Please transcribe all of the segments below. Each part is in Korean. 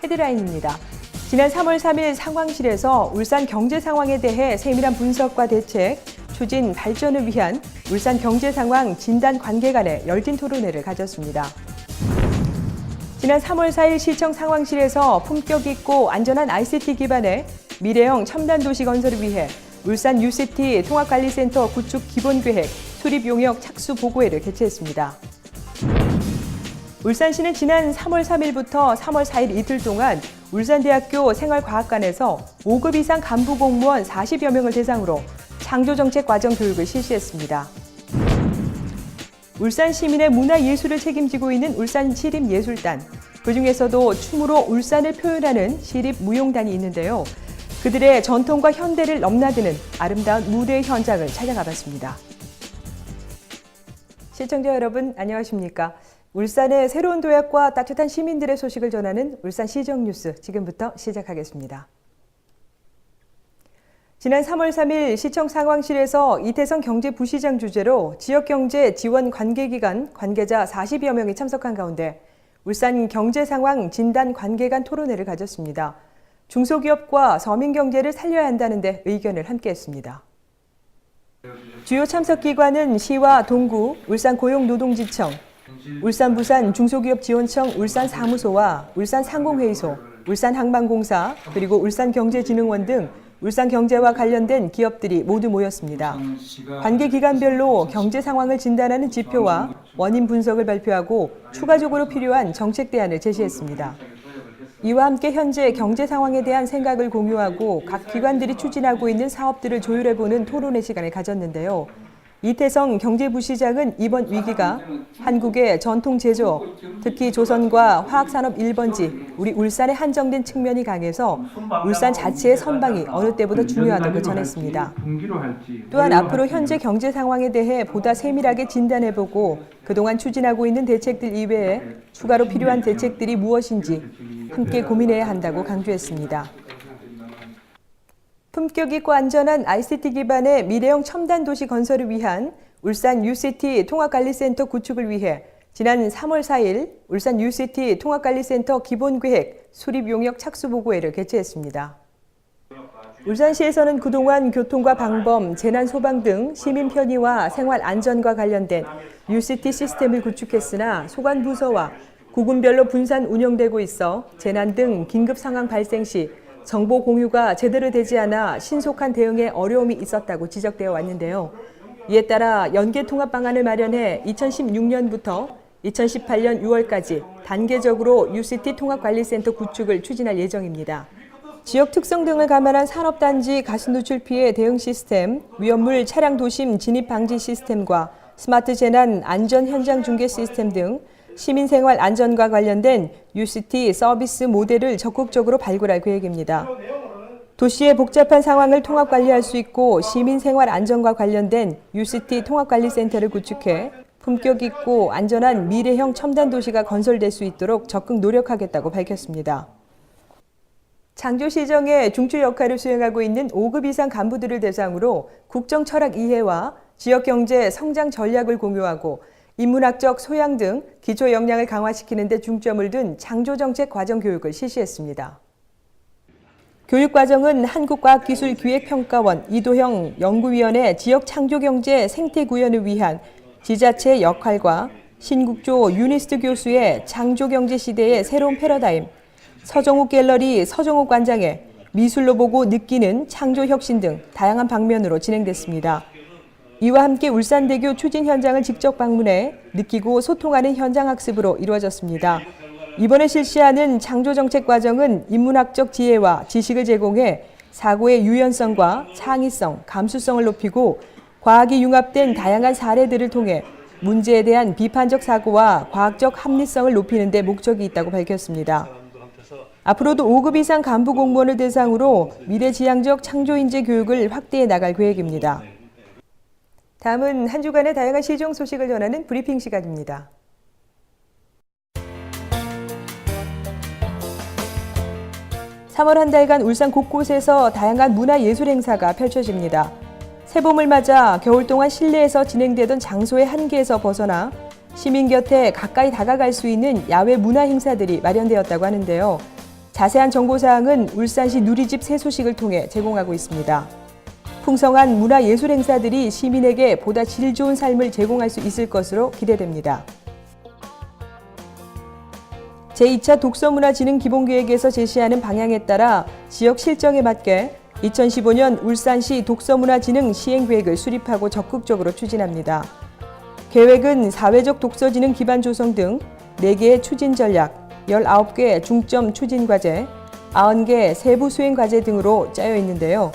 헤드라인입니다. 지난 3월 3일 상황실에서 울산 경제 상황에 대해 세밀한 분석과 대책, 추진, 발전을 위한 울산 경제 상황 진단 관계간의 열띤 토론회를 가졌습니다. 지난 3월 4일 시청 상황실에서 품격 있고 안전한 ICT 기반의 미래형 첨단 도시 건설을 위해 울산 UCT 통합관리센터 구축 기본계획 수립 용역 착수 보고회를 개최했습니다. 울산시는 지난 3월 3일부터 3월 4일 이틀 동안 울산대학교 생활과학관에서 5급 이상 간부 공무원 40여 명을 대상으로 창조정책 과정 교육을 실시했습니다. 울산 시민의 문화예술을 책임지고 있는 울산시립예술단, 그중에서도 춤으로 울산을 표현하는 시립무용단이 있는데요. 그들의 전통과 현대를 넘나드는 아름다운 무대 현장을 찾아가 봤습니다. 시청자 여러분, 안녕하십니까? 울산의 새로운 도약과 따뜻한 시민들의 소식을 전하는 울산시정뉴스 지금부터 시작하겠습니다. 지난 3월 3일 시청 상황실에서 이태성 경제부시장 주재로 지역경제 지원 관계기관 관계자 40여 명이 참석한 가운데 울산 경제상황 진단 관계간 토론회를 가졌습니다. 중소기업과 서민경제를 살려야 한다는 데 의견을 함께했습니다. 주요 참석기관은 시와 동구, 울산고용노동지청, 울산 부산 중소기업지원청 울산사무소와 울산상공회의소, 울산항만공사, 그리고 울산경제진흥원 등 울산경제와 관련된 기업들이 모두 모였습니다. 관계기관별로 경제 상황을 진단하는 지표와 원인 분석을 발표하고 추가적으로 필요한 정책 대안을 제시했습니다. 이와 함께 현재 경제 상황에 대한 생각을 공유하고 각 기관들이 추진하고 있는 사업들을 조율해보는 토론회 시간을 가졌는데요. 이태성 경제부시장은 이번 위기가 한국의 전통 제조업, 특히 조선과 화학산업 1번지, 우리 울산에 한정된 측면이 강해서 울산 자체의 선방이 어느 때보다 중요하다고 전했습니다. 또한 앞으로 현재 경제 상황에 대해 보다 세밀하게 진단해보고 그동안 추진하고 있는 대책들 이외에 추가로 필요한 대책들이 무엇인지 함께 고민해야 한다고 강조했습니다. 품격 있고 안전한 ICT 기반의 미래형 첨단 도시 건설을 위한 울산 UCT 통합관리센터 구축을 위해 지난 3월 4일 울산 UCT 통합관리센터 기본계획 수립 용역 착수 보고회를 개최했습니다. 울산시에서는 그동안 교통과 방범, 재난 소방 등 시민 편의와 생활 안전과 관련된 UCT 시스템을 구축했으나 소관부서와 구군별로 분산 운영되고 있어 재난 등 긴급 상황 발생 시 정보 공유가 제대로 되지 않아 신속한 대응에 어려움이 있었다고 지적되어 왔는데요. 이에 따라 연계 통합 방안을 마련해 2016년부터 2018년 6월까지 단계적으로 UCT 통합관리센터 구축을 추진할 예정입니다. 지역 특성 등을 감안한 산업단지 가스 누출 피해 대응 시스템, 위험물 차량 도심 진입 방지 시스템과 스마트 재난 안전 현장 중계 시스템 등 시민생활 안전과 관련된 UCT 서비스 모델을 적극적으로 발굴할 계획입니다. 도시의 복잡한 상황을 통합관리할 수 있고 시민생활 안전과 관련된 UCT 통합관리센터를 구축해 품격 있고 안전한 미래형 첨단 도시가 건설될 수 있도록 적극 노력하겠다고 밝혔습니다. 창조시정의 중추 역할을 수행하고 있는 5급 이상 간부들을 대상으로 국정 철학 이해와 지역경제 성장 전략을 공유하고 인문학적 소양 등 기초 역량을 강화시키는 데 중점을 둔 창조정책 과정 교육을 실시했습니다. 교육과정은 한국과학기술기획평가원 이도형 연구위원회 지역창조경제 생태구현을 위한 지자체의 역할과 신국조 유니스트 교수의 창조경제 시대의 새로운 패러다임, 서정욱 갤러리 서정욱 관장의 미술로 보고 느끼는 창조혁신 등 다양한 방면으로 진행됐습니다. 이와 함께 울산대교 추진 현장을 직접 방문해 느끼고 소통하는 현장학습으로 이루어졌습니다. 이번에 실시하는 창조정책 과정은 인문학적 지혜와 지식을 제공해 사고의 유연성과 창의성, 감수성을 높이고 과학이 융합된 다양한 사례들을 통해 문제에 대한 비판적 사고와 과학적 합리성을 높이는 데 목적이 있다고 밝혔습니다. 앞으로도 5급 이상 간부 공무원을 대상으로 미래지향적 창조인재 교육을 확대해 나갈 계획입니다. 다음은 한 주간의 다양한 시정 소식을 전하는 브리핑 시간입니다. (3월) 한 달간 울산 곳곳에서 다양한 문화예술 행사가 펼쳐집니다. 새봄을 맞아 겨울 동안 실내에서 진행되던 장소의 한계에서 벗어나 시민 곁에 가까이 다가갈 수 있는 야외 문화 행사들이 마련되었다고 하는데요. 자세한 정보사항은 울산시 누리집 새소식을 통해 제공하고 있습니다. 풍성한 문화예술 행사들이 시민에게 보다 질 좋은 삶을 제공할 수 있을 것으로 기대됩니다. 제2차 독서문화진흥 기본계획에서 제시하는 방향에 따라 지역 실정에 맞게 2015년 울산시 독서문화진흥 시행계획을 수립하고 적극적으로 추진합니다. 계획은 사회적 독서진흥 기반 조성 등 4개의 추진 전략, 19개 중점 추진 과제, 90개 세부 수행 과제 등으로 짜여 있는데요.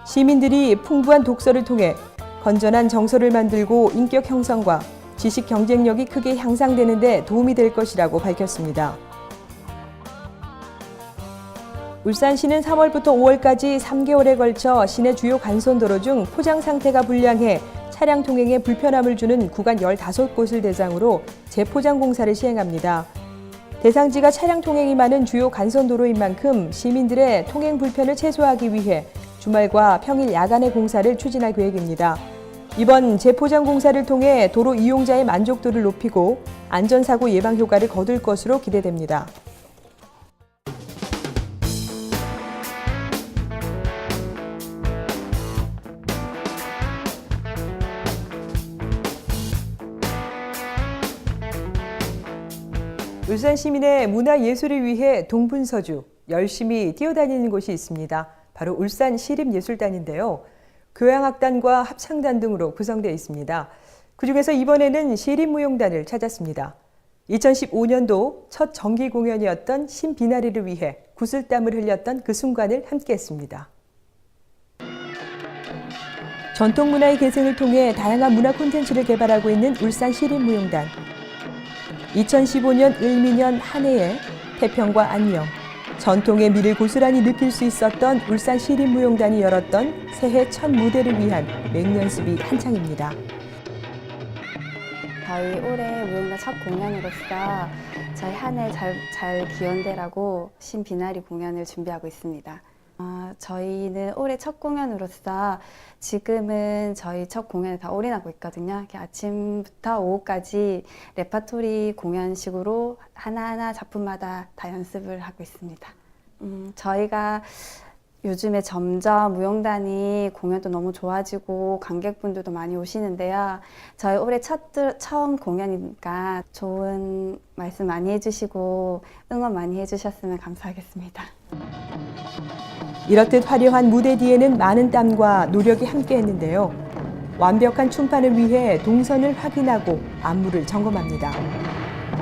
시민들이 풍부한 독서를 통해 건전한 정서를 만들고 인격 형성과 지식 경쟁력이 크게 향상되는 데 도움이 될 것이라고 밝혔습니다. 울산시는 3월부터 5월까지 3개월에 걸쳐 시내 주요 간선도로 중 포장 상태가 불량해 차량 통행에 불편함을 주는 구간 15곳을 대상으로 재포장 공사를 시행합니다. 대상지가 차량 통행이 많은 주요 간선도로인 만큼 시민들의 통행 불편을 최소화하기 위해 주말과 평일 야간에 공사를 추진할 계획입니다. 이번 재포장 공사를 통해 도로 이용자의 만족도를 높이고 안전사고 예방 효과를 거둘 것으로 기대됩니다. 울산 시민의 문화예술을 위해 동분서주, 열심히 뛰어다니는 곳이 있습니다. 바로 울산 시립예술단인데요. 교향악단과 합창단 등으로 구성되어 있습니다. 그중에서 이번에는 시립무용단을 찾았습니다. 2015년도 첫 정기 공연이었던 신비나리를 위해 구슬땀을 흘렸던 그 순간을 함께했습니다. 전통문화의 계승을 통해 다양한 문화 콘텐츠를 개발하고 있는 울산 시립무용단. 2015년 을미년 한 해에 태평과 안녕, 전통의 미를 고스란히 느낄 수 있었던 울산 시립무용단이 열었던 새해 첫 무대를 위한 맹연습이 한창입니다. 저희 올해 무용단 첫 공연으로서 저희 한 해 잘 기원되라고 신비나리 공연을 준비하고 있습니다. 저희는 올해 첫 공연으로서 지금은 저희 첫 공연에 다 올인하고 있거든요. 이렇게 아침부터 오후까지 레파토리 공연식으로 하나하나 작품마다 다 연습을 하고 있습니다. 저희가 요즘에 점점 무용단이 공연도 너무 좋아지고 관객분들도 많이 오시는데요. 저희 올해 처음 공연이니까 좋은 말씀 많이 해주시고 응원 많이 해주셨으면 감사하겠습니다. 이렇듯 화려한 무대 뒤에는 많은 땀과 노력이 함께했는데요. 완벽한 춤판을 위해 동선을 확인하고 안무를 점검합니다.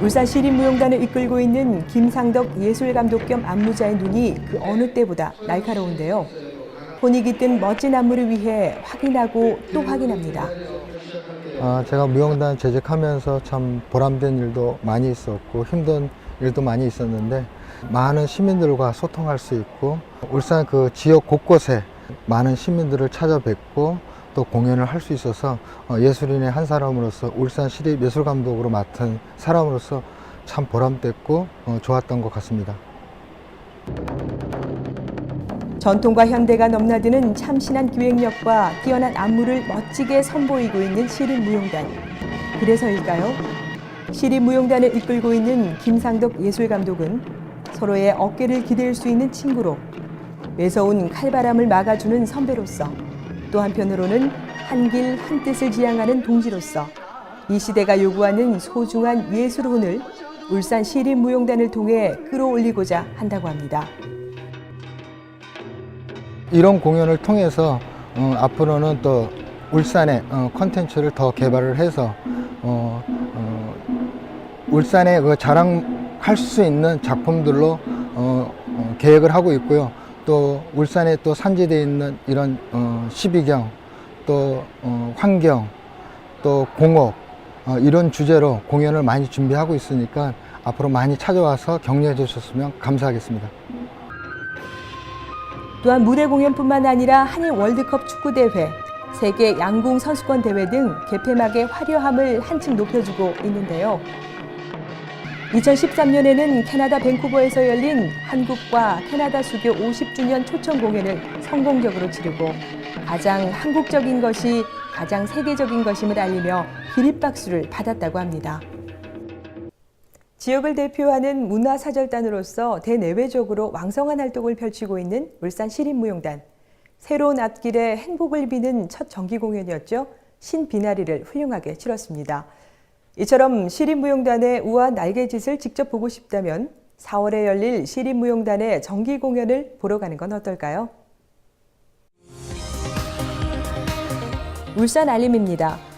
울산 시립무용단을 이끌고 있는 김상덕 예술감독 겸 안무자의 눈이 그 어느 때보다 날카로운데요. 본이 깃든 멋진 안무를 위해 확인하고 또 확인합니다. 제가 무용단 재직하면서 참 보람된 일도 많이 있었고 힘든 일도 많이 있었는데 많은 시민들과 소통할 수 있고 울산 그 지역 곳곳에 많은 시민들을 찾아뵙고 또 공연을 할 수 있어서 예술인의 한 사람으로서 울산 시립예술감독으로 맡은 사람으로서 참 보람됐고 좋았던 것 같습니다. 전통과 현대가 넘나드는 참신한 기획력과 뛰어난 안무를 멋지게 선보이고 있는 시립무용단. 그래서일까요? 시립무용단을 이끌고 있는 김상덕 예술감독은 서로의 어깨를 기댈 수 있는 친구로, 매서운 칼바람을 막아주는 선배로서, 또 한편으로는 한 길 한 뜻을 지향하는 동지로서 이 시대가 요구하는 소중한 예술혼을 울산 시립무용단을 통해 끌어올리고자 한다고 합니다. 이런 공연을 통해서 앞으로는 또 울산의 콘텐츠를 더 개발을 해서 울산의 그 자랑할 수 있는 작품들로 계획을 하고 있고요. 또 울산에 또 산지되어 있는 이런 시비경, 또 환경, 또 공업 이런 주제로 공연을 많이 준비하고 있으니까 앞으로 많이 찾아와서 격려해 주셨으면 감사하겠습니다. 또한 무대 공연뿐만 아니라 한일 월드컵 축구대회, 세계 양궁 선수권 대회 등 개폐막의 화려함을 한층 높여주고 있는데요. 2013년에는 캐나다 밴쿠버에서 열린 한국과 캐나다 수교 50주년 초청 공연을 성공적으로 치르고 가장 한국적인 것이 가장 세계적인 것임을 알리며 기립박수를 받았다고 합니다. 지역을 대표하는 문화사절단으로서 대내외적으로 왕성한 활동을 펼치고 있는 울산 시립무용단. 새로운 앞길에 행복을 비는 첫 정기 공연이었죠. 신비나리를 훌륭하게 치렀습니다. 이처럼 시립무용단의 우아한 날개짓을 직접 보고 싶다면 4월에 열릴 시립무용단의 정기 공연을 보러 가는 건 어떨까요? 울산 알림입니다.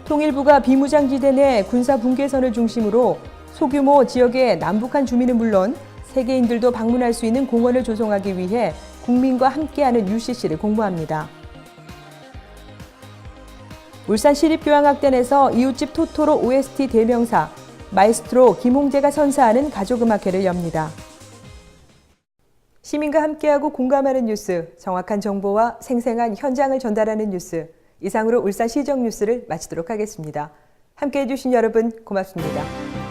통일부가 비무장지대 내 군사 분계선을 중심으로 소규모 지역의 남북한 주민은 물론 세계인들도 방문할 수 있는 공원을 조성하기 위해 국민과 함께하는 UCC를 공모합니다. 울산시립교향악단에서 이웃집 토토로 OST 대명사 마에스트로 김홍재가 선사하는 가족음악회를 엽니다. 시민과 함께하고 공감하는 뉴스, 정확한 정보와 생생한 현장을 전달하는 뉴스. 이상으로 울산시정 뉴스를 마치도록 하겠습니다. 함께해 주신 여러분 고맙습니다.